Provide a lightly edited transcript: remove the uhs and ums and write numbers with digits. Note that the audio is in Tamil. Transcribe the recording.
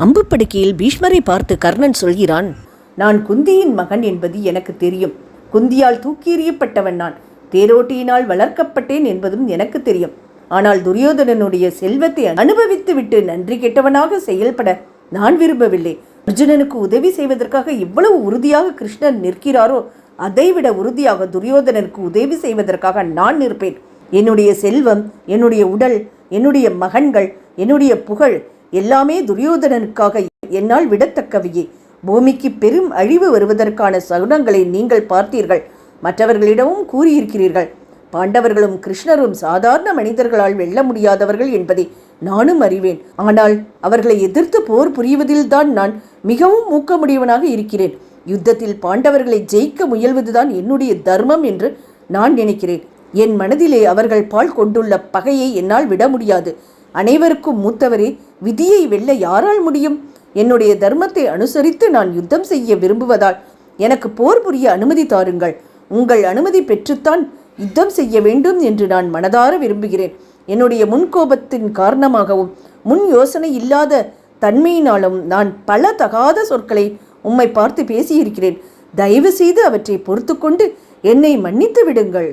அம்பு படுக்கையில் பீஷ்மரை பார்த்து கர்ணன் சொல்கிறான், நான் குந்தியின் மகன் என்பது எனக்கு தெரியும். குந்தியால் தூக்கி எறியப்பட்டவன் நான். தேரோட்டியினால் வளர்க்கப்பட்டேன் என்பதும் எனக்கு தெரியும். ஆனால் துரியோதனனுடைய செல்வத்தை அனுபவித்து விட்டு நன்றி கெட்டவனாக செயல்பட நான் விரும்பவில்லை. அர்ஜுனனுக்கு உதவி செய்வதற்காக எவ்வளவு உறுதியாக கிருஷ்ணன் நிற்கிறாரோ அதைவிட உறுதியாக துரியோதனனுக்கு உதவி செய்வதற்காக நான் நிற்பேன். என்னுடைய செல்வம், என்னுடைய உடல், என்னுடைய மகன்கள், என்னுடைய புகழ் எல்லாமே துரியோதனனுக்காக என்னால் விடத்தக்கவையே. பூமிக்கு பெரும் அழிவு வருவதற்கான சகுனங்களை நீங்கள் பார்த்தீர்கள், மற்றவர்களிடமும் கூறியிருக்கிறீர்கள். பாண்டவர்களும் கிருஷ்ணரும் சாதாரண மனிதர்களால் வெல்ல முடியாதவர்கள் என்பதை நானும் அறிவேன். ஆனால் அவர்களை எதிர்த்து போர் புரிவதில்தான் நான் மிகவும் ஊக்கமுடையவனாக இருக்கிறேன். யுத்தத்தில் பாண்டவர்களை ஜெயிக்க முயல்வதுதான் என்னுடைய தர்மம் என்று நான் நினைக்கிறேன். என் மனதிலே அவர்கள் பால் கொண்டுள்ள பகையை என்னால் விட முடியாது. அனைவருக்கும் மூத்தவரே, விதியை வெல்ல யாரால் முடியும்? என்னுடைய தர்மத்தை அனுசரித்து நான் யுத்தம் செய்ய விரும்புவதால் எனக்கு போர் புரிய அனுமதி தாருங்கள். உங்கள் அனுமதி பெற்றுத்தான் யுத்தம் செய்ய வேண்டும் என்று நான் மனதார விரும்புகிறேன். என்னுடைய முன்கோபத்தின் காரணமாகவும் முன் யோசனை இல்லாத தன்மையினாலும் நான் பல தகாத சொற்களை உம்மை பார்த்து பேசியிருக்கிறேன். தயவு செய்து அவற்றை பொறுத்து கொண்டு என்னை மன்னித்து விடுங்கள்.